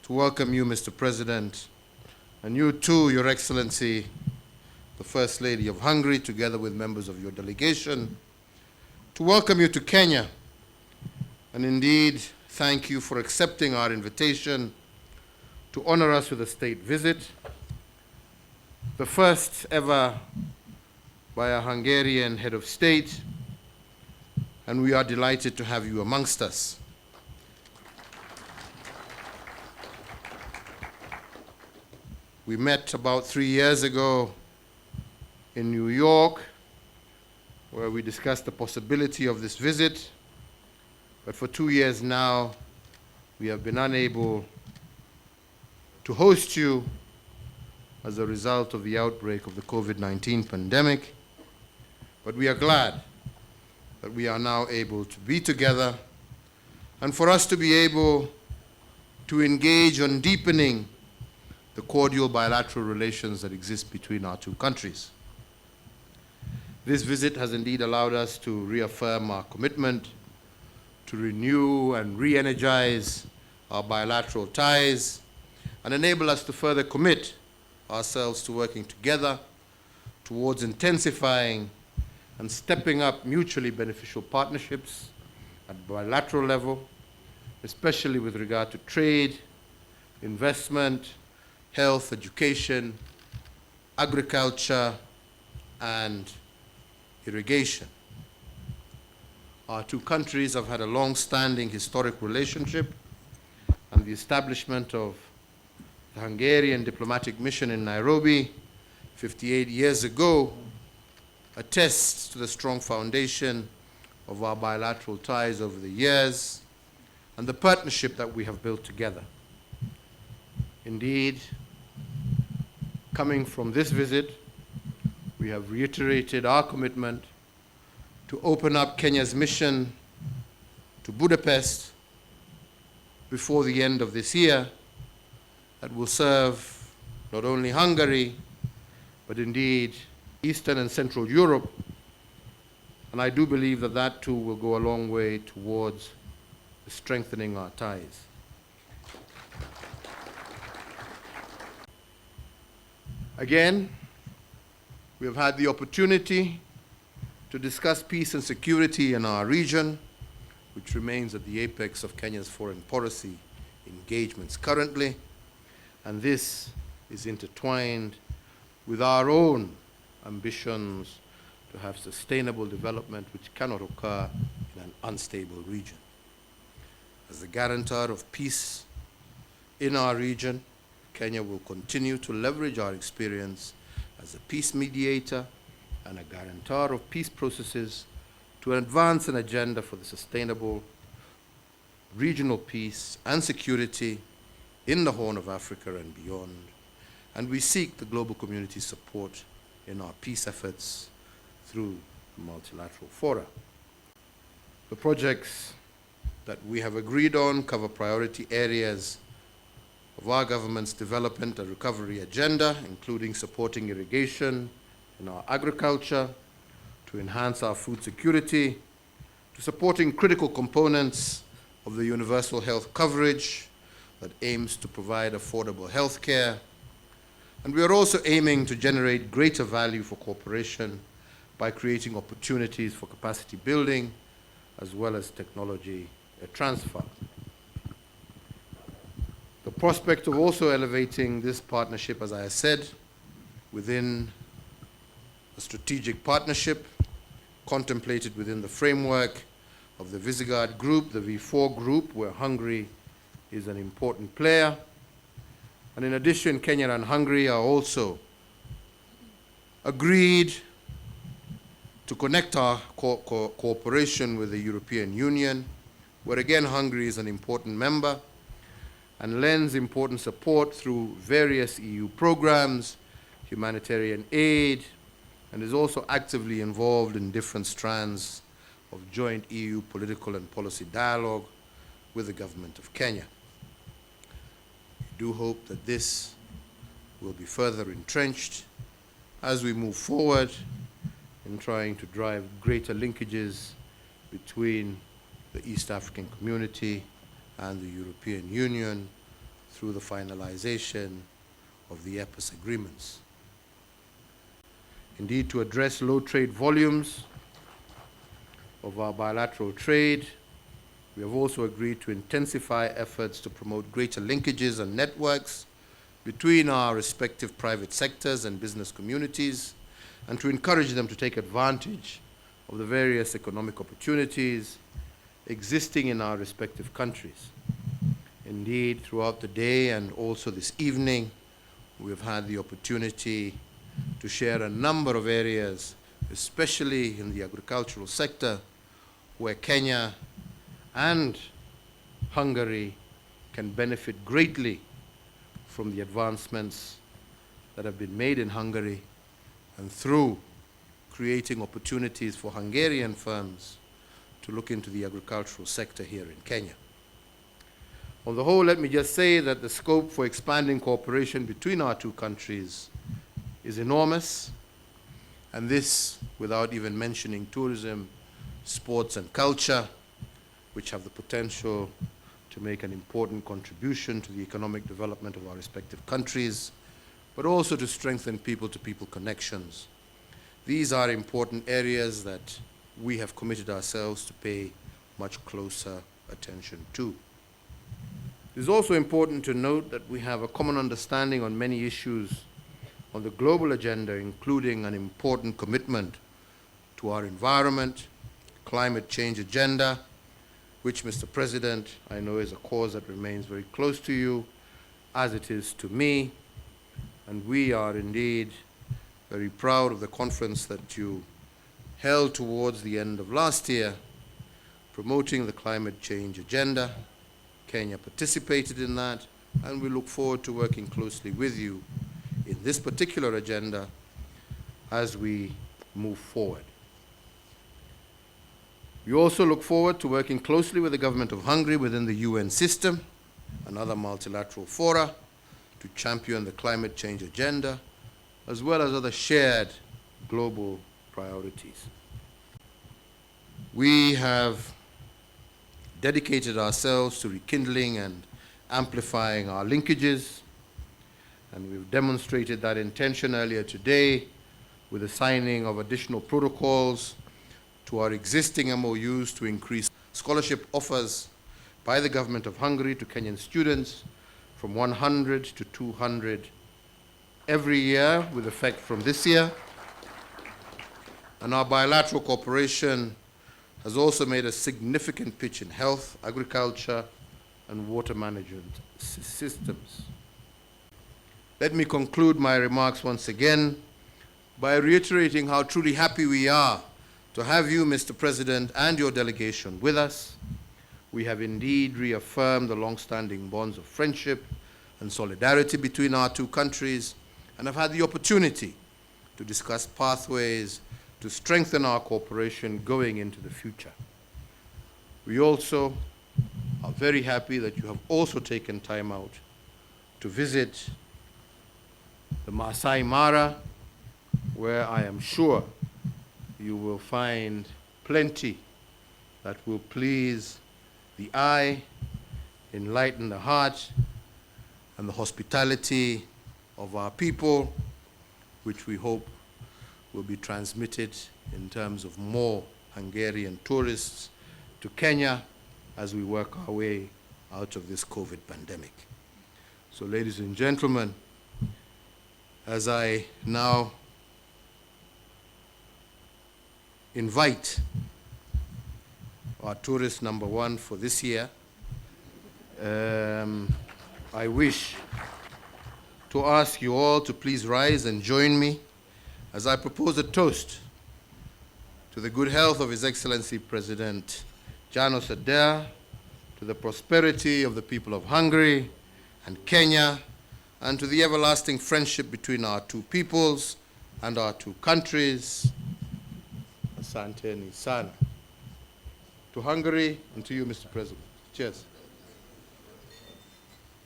to welcome you, Mr. President, and you too, Your Excellency, the First Lady of Hungary, together with members of your delegation, to welcome you to Kenya, and indeed thank you for accepting our invitation to honor us with a state visit, the first ever by a Hungarian head of state, and we are delighted to have you amongst us. We met about 3 years ago in New York, where we discussed the possibility of this visit, but for 2 years now, we have been unable to host you as a result of the outbreak of the COVID-19 pandemic, but we are glad that we are now able to be together and for us to be able to engage on deepening the cordial bilateral relations that exist between our two countries. This visit has indeed allowed us to reaffirm our commitment to renew and re-energize our bilateral ties and enable us to further commit ourselves to working together towards intensifying and stepping up mutually beneficial partnerships at bilateral level, especially with regard to trade, investment, health, education, agriculture, and irrigation. Our two countries have had a long-standing historic relationship, and the establishment of the Hungarian diplomatic mission in Nairobi 58 years ago attests to the strong foundation of our bilateral ties over the years and the partnership that we have built together. Indeed, coming from this visit, we have reiterated our commitment to open up Kenya's mission to Budapest before the end of this year, that will serve not only Hungary, but indeed Eastern and Central Europe, and I do believe that that too will go a long way towards strengthening our ties. Again, we have had the opportunity to discuss peace and security in our region, which remains at the apex of Kenya's foreign policy engagements currently, and this is intertwined with our own ambitions to have sustainable development which cannot occur in an unstable region. As the guarantor of peace in our region, Kenya will continue to leverage our experience as a peace mediator and a guarantor of peace processes to advance an agenda for the sustainable regional peace and security in the Horn of Africa and beyond. And we seek the global community's support in our peace efforts through multilateral fora. The projects that we have agreed on cover priority areas of our government's development and recovery agenda, including supporting irrigation in our agriculture, to enhance our food security, to supporting critical components of the universal health coverage that aims to provide affordable health care. And we are also aiming to generate greater value for cooperation by creating opportunities for capacity building as well as technology transfer. The prospect of also elevating this partnership, as I said, within a strategic partnership contemplated within the framework of the Visegrad Group, the V4 Group, where Hungary is an important player. And in addition, Kenya and Hungary are also agreed to connect our cooperation with the European Union, where again Hungary is an important member and lends important support through various EU programs, humanitarian aid, and is also actively involved in different strands of joint EU political and policy dialogue with the government of Kenya. We do hope that this will be further entrenched as we move forward in trying to drive greater linkages between the East African community and the European Union through the finalization of the EPAS agreements. Indeed, to address low trade volumes of our bilateral trade, we have also agreed to intensify efforts to promote greater linkages and networks between our respective private sectors and business communities, and to encourage them to take advantage of the various economic opportunities existing in our respective countries. Indeed, throughout the day and also this evening, we have had the opportunity to share a number of areas, especially in the agricultural sector, where Kenya and Hungary can benefit greatly from the advancements that have been made in Hungary, and through creating opportunities for Hungarian firms to look into the agricultural sector here in Kenya. On the whole, let me just say that the scope for expanding cooperation between our two countries is enormous, and this without even mentioning tourism, sports and culture, which have the potential to make an important contribution to the economic development of our respective countries, but also to strengthen people-to-people connections. These are important areas that we have committed ourselves to pay much closer attention to. It is also important to note that we have a common understanding on many issues on the global agenda, including an important commitment to our environment, climate change agenda, which, Mr. President, I know is a cause that remains very close to you, as it is to me. And we are indeed very proud of the conference that you held towards the end of last year, promoting the climate change agenda. Kenya participated in that, and we look forward to working closely with you in this particular agenda as we move forward. We also look forward to working closely with the government of Hungary within the UN system and other multilateral fora to champion the climate change agenda, as well as other shared global priorities. We have dedicated ourselves to rekindling and amplifying our linkages, and we've demonstrated that intention earlier today with the signing of additional protocols to our existing MOUs to increase scholarship offers by the government of Hungary to Kenyan students from 100 to 200 every year, with effect from this year. And our bilateral cooperation has also made a significant pitch in health, agriculture, and water management systems. Let me conclude my remarks once again by reiterating how truly happy we are to have you, Mr. President, and your delegation with us. We have indeed reaffirmed the long-standing bonds of friendship and solidarity between our two countries, and have had the opportunity to discuss pathways to strengthen our cooperation going into the future. We also are very happy that you have also taken time out to visit the Masai Mara, where I am sure you will find plenty that will please the eye, enlighten the heart, and the hospitality of our people, which we hope will be transmitted in terms of more Hungarian tourists to Kenya as we work our way out of this COVID pandemic. So, ladies and gentlemen, as I now invite our tourist number one for this year, I wish to ask you all to please rise and join me as I propose a toast to the good health of His Excellency President János Adair, to the prosperity of the people of Hungary and Kenya, and to the everlasting friendship between our two peoples and our two countries. Asanteni sana. To Hungary and to you, Mr. President. Cheers.